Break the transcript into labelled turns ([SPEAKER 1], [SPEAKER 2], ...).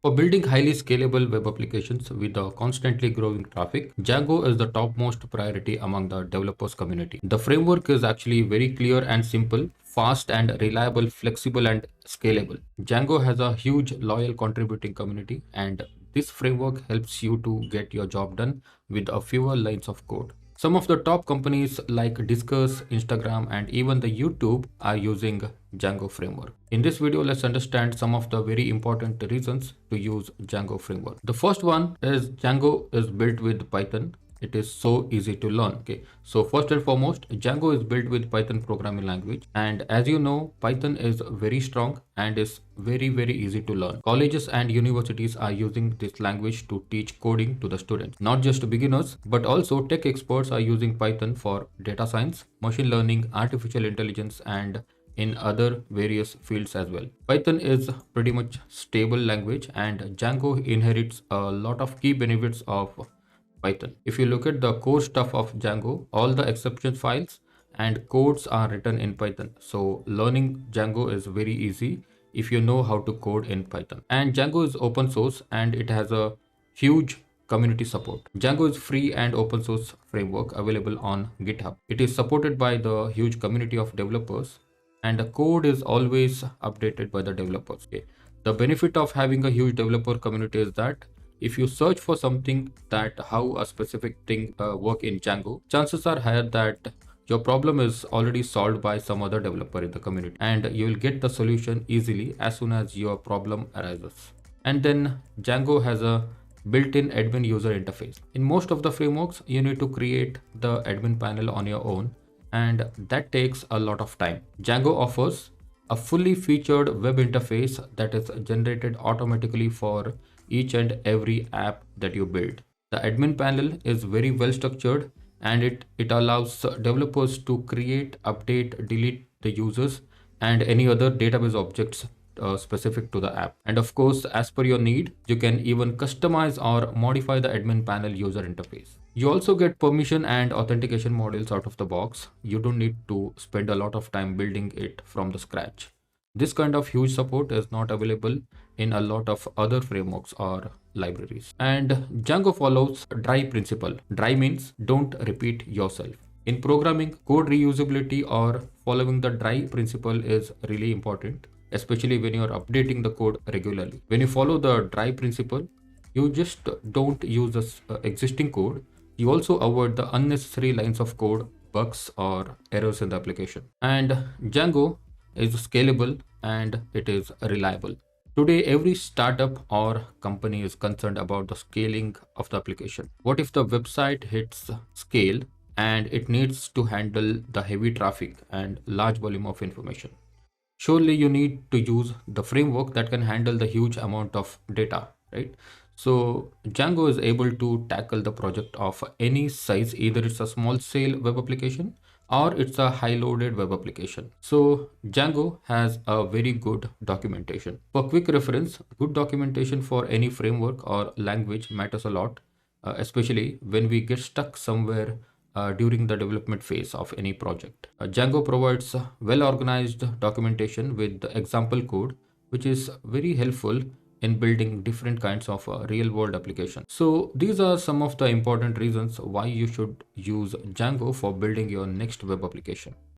[SPEAKER 1] For building highly scalable web applications with a constantly growing traffic, Django is the topmost priority among the developers community. The framework is actually very clear and simple, fast and reliable, flexible and scalable. Django has a huge loyal contributing community, and this framework helps you to get your job done with a fewer lines of code. Some of the top companies like Discuss, Instagram, and even the YouTube are using Django framework. In this video, let's understand some of the very important reasons to use Django framework. The first one is Django is built with Python. It is so easy to learn. Okay, so first and foremost, Django is built with Python programming language, and as you know, Python is very strong and is very easy to learn. Colleges and universities are using this language to teach coding to the students. Not just beginners, but also tech experts are using Python for data science, machine learning, artificial intelligence, and in other various fields as well. Python is pretty much stable language, and Django inherits a lot of key benefits of Python. If you look at the core stuff of Django, all the exception files and codes are written in Python. So learning Django is very easy if you know how to code in Python. And Django is open source and it has a huge community support. Django is free and open source framework available on GitHub. It is supported by the huge community of developers, and the code is always updated by the developers. Okay. The benefit of having a huge developer community is that if you search for something that how a specific thing work in Django, chances are higher that your problem is already solved by some other developer in the community, and you will get the solution easily as soon as your problem arises. And then Django has a built-in admin user interface. In most of the frameworks, you need to create the admin panel on your own, and that takes a lot of time. Django offers a fully featured web interface that is generated automatically for each and every app that you build. The admin panel is very well structured, and it allows developers to create, update, delete the users and any other database objects specific to the app. And of course, as per your need, you can even customize or modify the admin panel user interface. You also get permission and authentication modules out of the box. You don't need to spend a lot of time building it from the scratch. This kind of huge support is not available in a lot of other frameworks or libraries. And Django follows dry principle. Dry means don't repeat yourself. In programming, code reusability or following the dry principle is really important, especially when you're updating the code regularly. When you follow the dry principle, you just don't use the existing code. You also avoid the unnecessary lines of code, bugs, or errors in the application. And Django is scalable and it is reliable. Today, every startup or company is concerned about the scaling of the application. What if the website hits scale and it needs to handle the heavy traffic and large volume of information? Surely you need to use the framework that can handle the huge amount of data, right? So Django is able to tackle the project of any size, either it's a small scale web application or it's a high loaded web application. So Django has a very good documentation. For quick reference, good documentation for any framework or language matters a lot, especially when we get stuck somewhere during the development phase of any project. Django provides well organized documentation with the example code, which is very helpful in building different kinds of real world applications. So these are some of the important reasons why you should use Django for building your next web application.